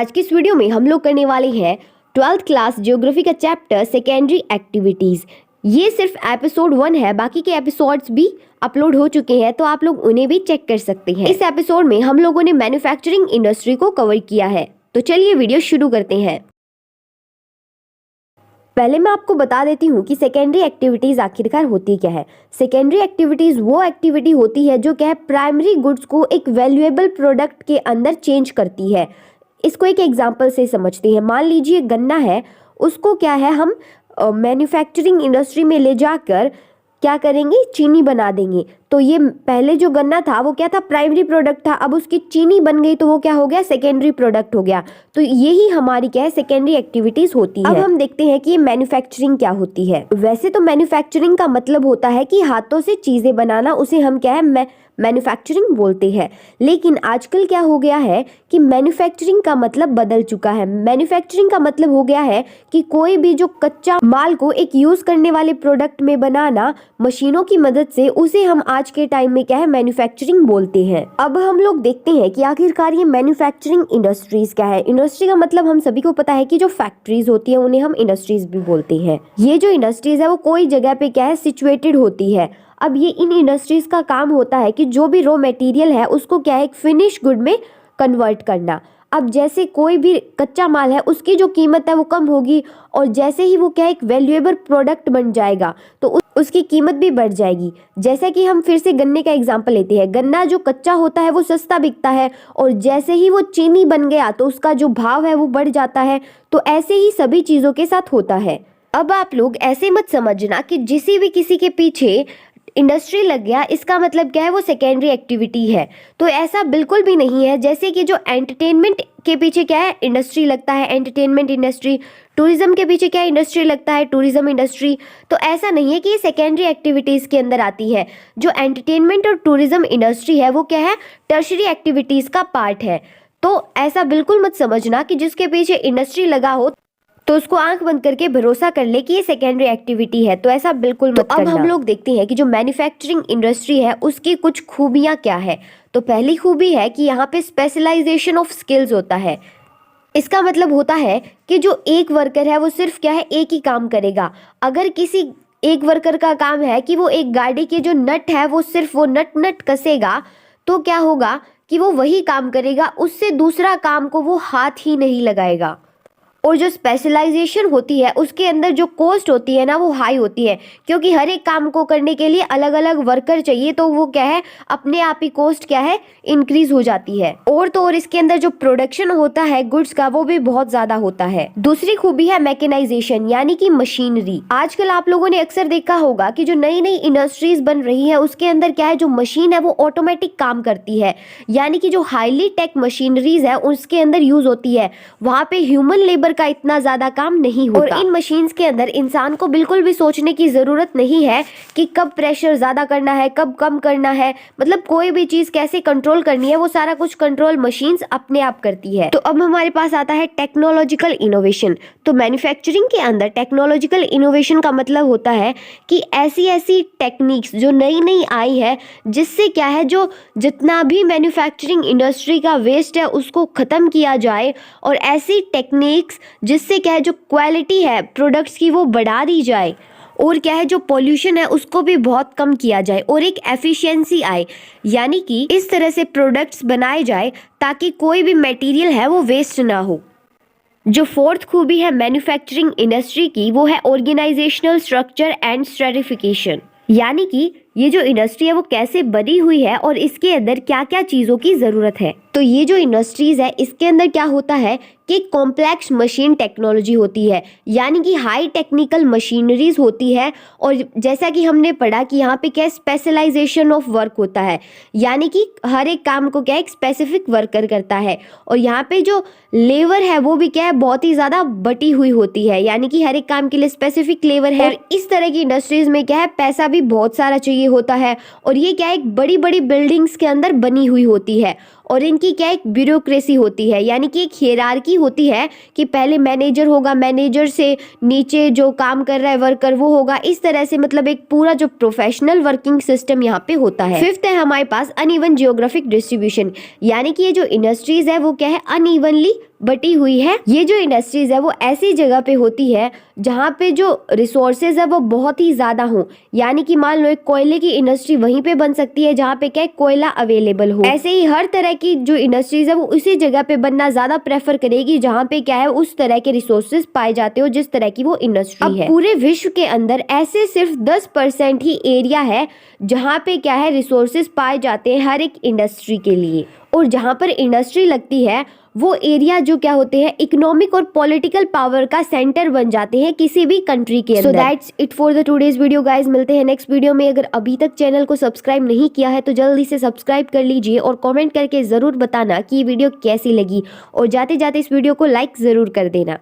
आज की इस वीडियो में हम लोग करने वाले हैं 12th क्लास ज्योग्राफी का चैप्टर सेकेंडरी एक्टिविटीज। ये सिर्फ एपिसोड 1 है, बाकी के एपिसोड्स भी अपलोड हो चुके हैं तो आप लोग उन्हें भी चेक कर सकते हैं। इस एपिसोड में हम लोगों ने मैन्युफैक्चरिंग इंडस्ट्री को कवर किया है, तो चलिए वीडियो शुरू करते हैं। पहले मैं आपको बता देती हूँ कि सेकेंडरी एक्टिविटीज आखिरकार होती क्या है। सेकेंडरी एक्टिविटीज वो एक्टिविटी होती है जो क्या है प्राइमरी गुड्स को एक वैल्यूएबल प्रोडक्ट के अंदर चेंज करती है। इसको एक एग्जांपल से समझते हैं। मान लीजिए गन्ना है, उसको क्या है हम मैन्युफैक्चरिंग इंडस्ट्री में ले जाकर क्या करेंगे, चीनी बना देंगे। तो ये पहले जो गन्ना था वो क्या था, प्राइमरी प्रोडक्ट था, अब उसकी चीनी बन गई तो वो क्या हो गया, सेकेंडरी प्रोडक्ट हो गया। तो यही हमारी क्या है सेकेंडरी एक्टिविटीज होती है। अब हम देखते हैं कि ये मैन्युफैक्चरिंग क्या होती है। वैसे तो मैन्युफैक्चरिंग का मतलब होता है कि हाथों से चीजें बनाना, उसे हम क्या है मैन्युफैक्चरिंग बोलते हैं। लेकिन आजकल क्या हो गया है कि मैन्युफैक्चरिंग का मतलब बदल चुका है। मैन्युफैक्चरिंग का मतलब हो गया है कि कोई भी जो कच्चा माल को एक यूज करने वाले प्रोडक्ट में बनाना मशीनों की मदद से, उसे हम आज के टाइम में क्या है मैन्युफैक्चरिंग बोलते हैं। अब हम लोग देखते हैं कि आखिरकार ये मैन्युफैक्चरिंग इंडस्ट्रीज क्या है। इंडस्ट्री का मतलब हम सभी को पता है कि जो फैक्ट्रीज होती है उन्हें हम इंडस्ट्रीज भी बोलते हैं। ये जो इंडस्ट्रीज है वो कोई जगह पे क्या है सिचुएटेड होती है। अब ये इन इंडस्ट्रीज का काम होता है कि जो भी रॉ मटेरियल है उसको क्या है एक फिनिश गुड में कन्वर्ट करना। अब जैसे कोई भी कच्चा माल है उसकी जो कीमत है वो कम होगी, और जैसे ही वो क्या है एक वैल्यूएबल प्रोडक्ट बन जाएगा तो उसकी कीमत भी बढ़ जाएगी। जैसे कि हम फिर से गन्ने का एग्जांपल लेते हैं। गन्ना जो कच्चा होता है वो सस्ता बिकता है, और जैसे ही वो चीनी बन गया तो उसका जो भाव है वो बढ़ जाता है। तो ऐसे ही सभी चीज़ों के साथ होता है। अब आप लोग ऐसे मत समझना कि किसी के पीछे इंडस्ट्री लग गया इसका मतलब क्या है वो सेकेंडरी एक्टिविटी है। तो ऐसा बिल्कुल भी नहीं है। जैसे कि जो एंटरटेनमेंट के पीछे क्या है इंडस्ट्री लगता है, एंटरटेनमेंट इंडस्ट्री। टूरिज्म के पीछे क्या इंडस्ट्री लगता है, टूरिज्म इंडस्ट्री। तो ऐसा नहीं है कि ये सेकेंडरी एक्टिविटीज़ के अंदर आती है। जो एंटरटेनमेंट और टूरिज्म इंडस्ट्री है वो क्या है टर्शरी एक्टिविटीज़ का पार्ट है। तो ऐसा बिल्कुल मत समझना कि जिसके पीछे इंडस्ट्री लगा हो तो उसको आंख बंद करके भरोसा कर ले कि ये सेकेंडरी एक्टिविटी है। तो ऐसा बिल्कुल मत करना। अब हम लोग देखते हैं कि जो मैन्युफैक्चरिंग इंडस्ट्री है उसकी कुछ खूबियां क्या है। तो पहली खूबी है कि यहाँ पे स्पेशलाइजेशन ऑफ स्किल्स होता है। इसका मतलब होता है कि जो एक वर्कर है वो सिर्फ क्या है एक ही काम करेगा। अगर किसी एक वर्कर का काम है कि वो एक गाड़ी के जो नट है वो सिर्फ वो नट कसेगा, तो क्या होगा कि वो वही काम करेगा, उससे दूसरा काम को वो हाथ ही नहीं लगाएगा। और जो स्पेशलाइजेशन होती है उसके अंदर जो कॉस्ट होती है ना वो हाई होती है, क्योंकि हर एक काम को करने के लिए अलग अलग वर्कर चाहिए। तो वो क्या है अपने आप ही कॉस्ट क्या है इंक्रीज हो जाती है। और तो और इसके अंदर जो प्रोडक्शन होता है गुड्स का वो भी बहुत ज्यादा होता है। दूसरी खूबी है मैकेनाइजेशन यानी कि मशीनरी। आजकल आप लोगों ने अक्सर देखा होगा कि जो नई नई इंडस्ट्रीज बन रही है उसके अंदर क्या है जो मशीन है वो ऑटोमेटिक काम करती है, यानी कि जो हाईली टेक मशीनरीज है उसके अंदर यूज होती है। वहां पे ह्यूमन लेबर का इतना ज्यादा काम नहीं होता। और इन मशीन्स के अंदर इंसान को बिल्कुल भी सोचने की जरूरत नहीं है कि कब प्रेशर ज्यादा करना है कब कम करना है, मतलब कोई भी चीज कैसे कंट्रोल करनी है वो सारा कुछ कंट्रोल मशीन्स अपने आप करती है। तो अब हमारे पास आता है टेक्नोलॉजिकल इनोवेशन। तो मैन्युफैक्चरिंग के अंदर टेक्नोलॉजिकल इनोवेशन का मतलब होता है कि ऐसी ऐसी टेक्निक्स जो नई नई आई है जिससे क्या है जो जितना भी मैन्युफैक्चरिंग इंडस्ट्री का वेस्ट है उसको खत्म किया जाए, और ऐसी टेक्निक्स जिससे क्या है जो क्वालिटी है प्रोडक्ट्स की वो बढ़ा दी जाए, और क्या है जो पोल्यूशन है उसको भी बहुत कम किया जाए, और एक एफिशिएंसी आए। यानी कि इस तरह से प्रोडक्ट्स बनाए जाए ताकि कोई भी मटेरियल है वो वेस्ट ना हो। जो फोर्थ खूबी है मैन्युफैक्चरिंग इंडस्ट्री की वो है ऑर्गेनाइजेशनल स्ट्रक्चर एंड स्ट्रेटिफिकेशन। यानी कि ये जो इंडस्ट्री है वो कैसे बनी हुई है और इसके अंदर क्या क्या चीज़ों की ज़रूरत है। तो ये जो इंडस्ट्रीज है इसके अंदर क्या होता है कि कॉम्प्लेक्स मशीन टेक्नोलॉजी होती है, यानी कि हाई टेक्निकल मशीनरीज होती है। और जैसा कि हमने पढ़ा कि यहाँ पे क्या स्पेशलाइजेशन ऑफ वर्क होता है, यानी कि हर एक काम को क्या एक स्पेसिफिक वर्कर करता है। और यहाँ पे जो लेबर है वो भी क्या है बहुत ही ज़्यादा बटी हुई होती है, यानी कि हर एक काम के लिए स्पेसिफिक लेबर है। और इस तरह की इंडस्ट्रीज में क्या है पैसा भी बहुत सारा चाहिए होता है, और ये क्या एक बड़ी बड़ी बिल्डिंग्स के अंदर बनी हुई होती है। और इनकी क्या एक ब्यूरोक्रेसी होती है, यानी कि एक हियरार्की होती है कि पहले मैनेजर होगा, मैनेजर से नीचे जो काम कर रहा है वर्कर वो होगा। इस तरह से मतलब एक पूरा जो प्रोफेशनल वर्किंग सिस्टम यहाँ पे होता है। फिफ्थ है हमारे पास अनइवन जियोग्राफिक डिस्ट्रीब्यूशन, यानी कि ये जो इंडस्ट्रीज है वो क्या है अनइवनली बटी हुई है। ये जो इंडस्ट्रीज है वो ऐसी जगह पे होती है जहाँ पे जो रिसोर्सेज है वो बहुत ही ज्यादा हो, यानी कि मान लो एक कोयले की इंडस्ट्री वहीं पे बन सकती है जहाँ पे क्या है कोयला अवेलेबल हो। ऐसे ही हर तरह की जो इंडस्ट्रीज है वो उसी जगह पे बनना ज्यादा प्रेफर करेगी जहाँ पे क्या है उस तरह के रिसोर्सेज पाए जाते हो जिस तरह की वो इंडस्ट्री है। पूरे विश्व के अंदर ऐसे सिर्फ 10% ही एरिया है जहाँ पे क्या है रिसोर्सेज पाए जाते हैं हर एक इंडस्ट्री के लिए, और जहाँ पर इंडस्ट्री लगती है वो एरिया जो क्या होते हैं इकोनॉमिक और पॉलिटिकल पावर का सेंटर बन जाते हैं किसी भी कंट्री के अंदर। So that's it for the today's video guys, मिलते हैं नेक्स्ट वीडियो में। अगर अभी तक चैनल को सब्सक्राइब नहीं किया है तो जल्दी से सब्सक्राइब कर लीजिए और कमेंट करके जरूर बताना कि ये वीडियो कैसी लगी, और जाते जाते इस वीडियो को लाइक जरूर कर देना।